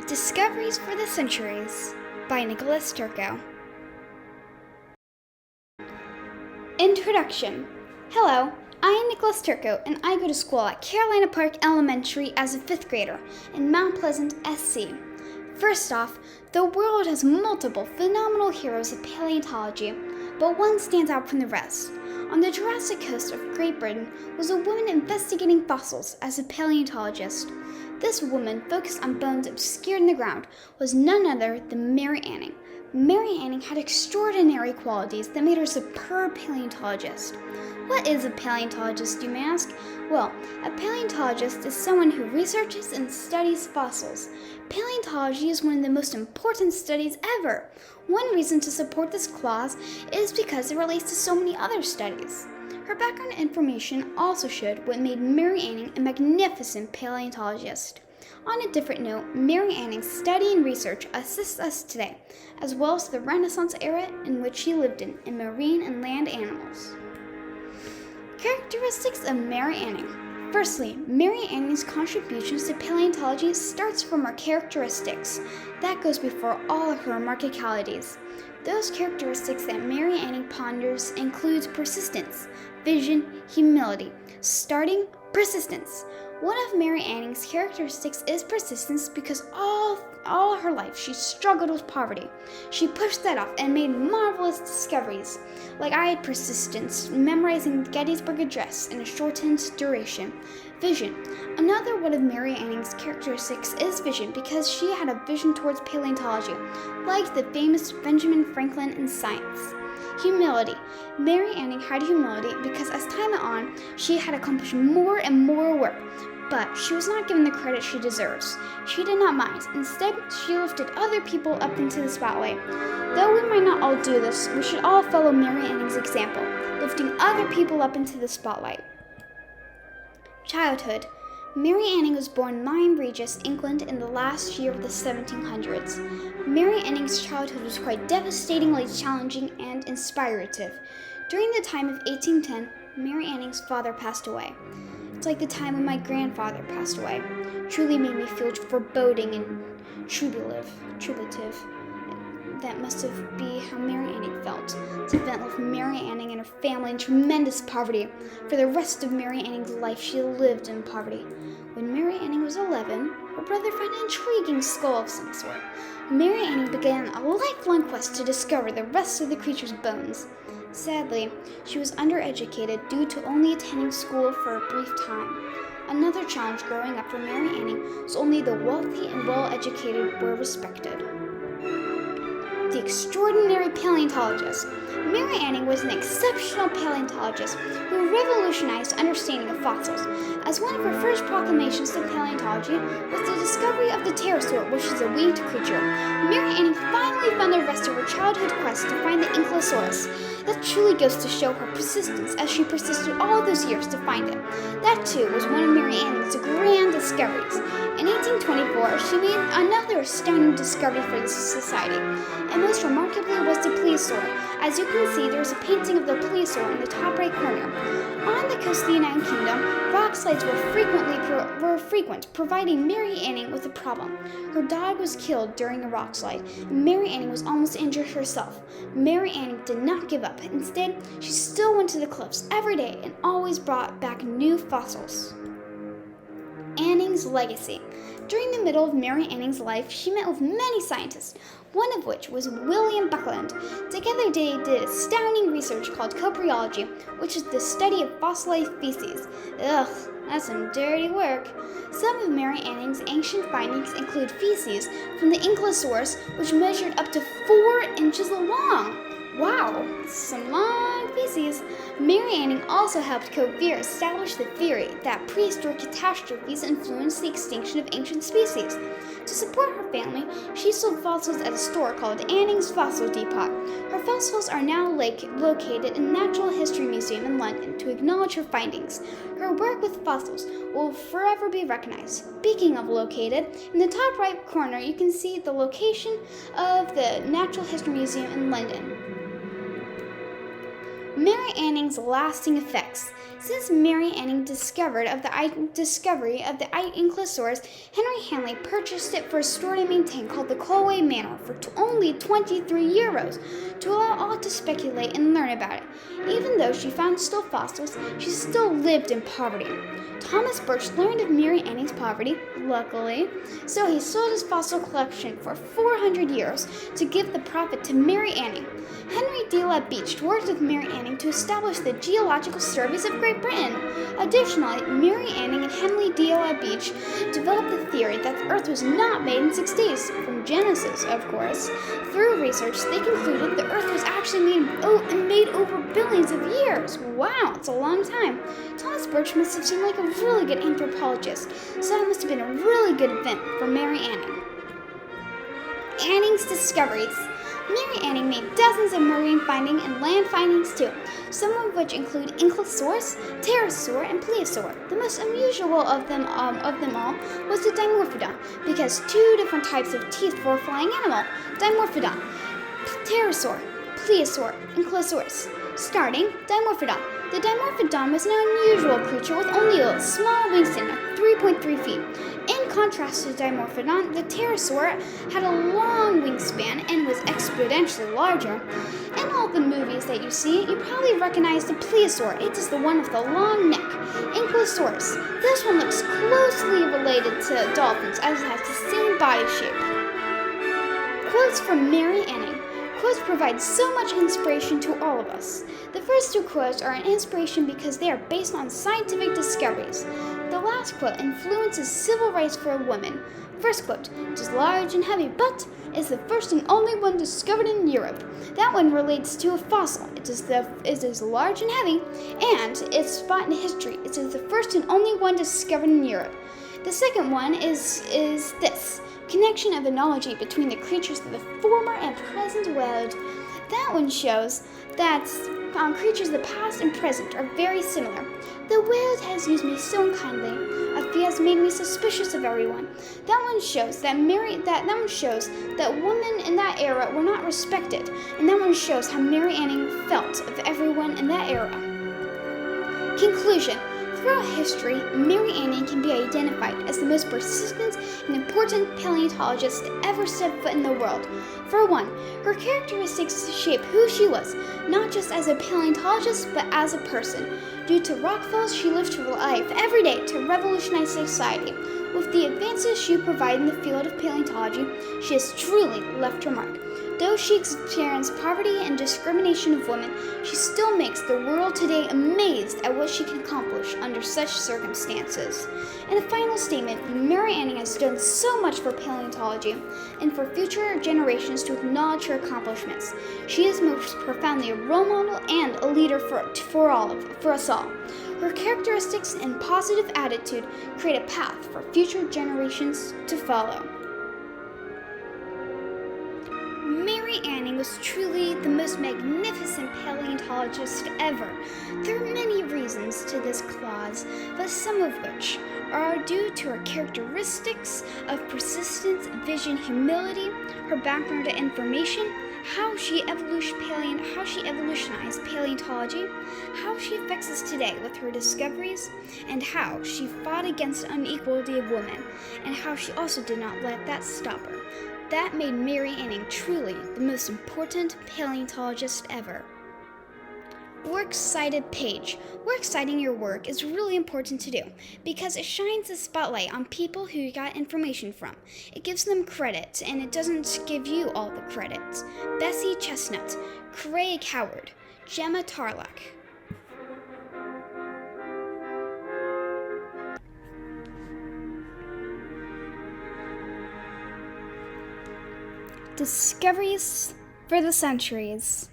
Discoveries for the Centuries by Nicholas Turco. Introduction. Hello, I am Nicholas Turco, and I go to school at Carolina Park Elementary as a 5th grader in Mount Pleasant, SC. First off, the world has multiple phenomenal heroes of paleontology, but one stands out from the rest. On the Jurassic coast of Great Britain was a woman investigating fossils as a paleontologist. This woman, focused on bones obscured in the ground, was none other than Mary Anning. Mary Anning had extraordinary qualities that made her a superb paleontologist. What is a paleontologist, you may ask? Well, a paleontologist is someone who researches and studies fossils. Paleontology is one of the most important studies ever. One reason to support this clause is because it relates to so many other studies. Her background information also showed what made Mary Anning a magnificent paleontologist. On a different note, Mary Anning's study and research assists us today, as well as the Renaissance era in which she lived in marine and land animals. Characteristics of Mary Anning. Firstly, Mary Anning's contributions to paleontology starts from her characteristics. That goes before all of her remarkabilities. Those characteristics that Mary Anning ponders includes persistence, vision, humility. Starting, persistence. One of Mary Anning's characteristics is persistence because all her life she struggled with poverty. She pushed that off and made marvelous discoveries. Like I had persistence, memorizing the Gettysburg Address in a shortened duration. Vision. Another one of Mary Anning's characteristics is vision because she had a vision towards paleontology, like the famous Benjamin Franklin in science. Humility. Mary Anning had humility because as time went on, she had accomplished more and more work, but she was not given the credit she deserves. She did not mind. Instead, she lifted other people up into the spotlight. Though we might not all do this, we should all follow Mary Anning's example, lifting other people up into the spotlight. Childhood. Mary Anning was born in Lyme Regis, England in the last year of the 1700s. Mary Anning's childhood was quite devastatingly challenging and inspirative. During the time of 1810, Mary Anning's father passed away. It's like the time when my grandfather passed away. Truly made me feel foreboding and tribulative. That must have been how Mary Anning felt. This event left Mary Anning and her family in tremendous poverty. For the rest of Mary Anning's life, she lived in poverty. When Mary Anning was 11, her brother found an intriguing skull of some sort. Mary Anning began a lifelong quest to discover the rest of the creature's bones. Sadly, she was undereducated due to only attending school for a brief time. Another challenge growing up for Mary Anning was only the wealthy and well-educated were respected. The Extraordinary Paleontologist. Mary Anning was an exceptional paleontologist who revolutionized understanding of fossils. As one of her first proclamations to paleontology was the discovery of the pterosaur, which is a winged creature. Mary Anning finally found the rest of her childhood quest to find the Ankylosaurus. That truly goes to show her persistence as she persisted all those years to find it. That too was one of Mary Anning's grand discoveries. In 1824, she made another astounding discovery for the society, and most remarkably was the plesiosaur. As you can see, there is a painting of the plesiosaur in the top right corner. On the coast of the United Kingdom, rock slides were frequent, providing Mary Anning with a problem. Her dog was killed during a rock slide, and Mary Anning was almost injured herself. Mary Anning did not give up. Instead, she still went to the cliffs every day and always brought back new fossils. Anning's legacy. During the middle of Mary Anning's life, she met with many scientists, one of which was William Buckland. Together they did astounding research called copriology, which is the study of fossilized species. Ugh, that's some dirty work. Some of Mary Anning's ancient findings include feces from the Ankylosaurus, which measured up to 4 inches long. Wow, some long feces. Mary Anning also helped Cuvier establish the theory that prehistoric catastrophes influenced the extinction of ancient species. To support her family, she sold fossils at a store called Anning's Fossil Depot. Her fossils are now located in the Natural History Museum in London to acknowledge her findings. Her work with fossils will forever be recognized. Speaking of located, in the top right corner you can see the location of the Natural History Museum in London. Mary Anning's lasting effect. facts. Since Mary Anning discovery of the Ankylosaurus, Henry Hanley purchased it for a store to maintain called the Colway Manor for only €23 to allow all to speculate and learn about it. Even though she found still fossils, she still lived in poverty. Thomas Birch learned of Mary Anning's poverty, luckily, so he sold his fossil collection for €400 to give the profit to Mary Anning. Henry de la Beach worked with Mary Anning to establish the Geological Surveys of Great Britain. Additionally, Mary Anning and Henry de la Beach developed the theory that the Earth was not made in 6 days, from Genesis, of course. Through research, they concluded the Earth was actually made over billions of years. Wow, it's a long time. Thomas Birch must have seemed like a really good anthropologist, so that must have been a really good event for Mary Anning. Anning's discoveries. Mary Anning made dozens of marine findings and land findings too, some of which include Ankylosaurus, Pterosaur, and Plesiosaur. The most unusual of them all was the Dimorphodon, because two different types of teeth for a flying animal. Dimorphodon, Pterosaur, Plesiosaur, Ankylosaurus. Starting, Dimorphodon. The Dimorphodon was an unusual creature with only a small wingspan of 3.3 feet. In contrast to Dimorphodon, the Pterosaur had a long wingspan and was exponentially larger. In all the movies that you see, you probably recognize the Plesiosaur. It is the one with the long neck. Ankylosaurus. This one looks closely related to dolphins as it has the same body shape. Quotes from Mary Anning. Quotes provide so much inspiration to all of us. The first two quotes are an inspiration because they are based on scientific discoveries. The last quote influences civil rights for women. First quote, "It is large and heavy, but is the first and only one discovered in Europe." That one relates to a fossil. It is large and heavy, and its spot in history. It is the first and only one discovered in Europe. The second one is this. Connection of analogy between the creatures of the former and present world. That one shows that creatures of the past and present are very similar. The world has used me so unkindly. A fear has made me suspicious of everyone. That one shows that women in that era were not respected, and that one shows how Mary Anning felt of everyone in that era. Conclusion. Throughout history, Mary Anning can be identified as the most persistent and important paleontologist to ever set foot in the world. For one, her characteristics shape who she was, not just as a paleontologist, but as a person. Due to rockfalls, she lived her life every day to revolutionize society. With the advances she provided in the field of paleontology, she has truly left her mark. Though she experienced poverty and discrimination of women, she still makes the world today amazed at what she can accomplish under such circumstances. In a final statement, Mary Anning has done so much for paleontology and for future generations to acknowledge her accomplishments. She is most profoundly a role model and a leader for us all. Her characteristics and positive attitude create a path for future generations to follow. Mary Anning was truly the most magnificent paleontologist ever. There are many reasons to this clause, but some of which are due to her characteristics of persistence, vision, humility, her background to information, how she evolutionized paleontology, how she affects us today with her discoveries, and how she fought against inequality of women, and how she also did not let that stop her. That made Mary Anning truly the most important paleontologist ever. Works cited page. Works citing your work is really important to do because it shines a spotlight on people who you got information from. It gives them credit and it doesn't give you all the credit. Bessie Chestnut, Craig Howard, Gemma Tarlack. Discoveries for the centuries.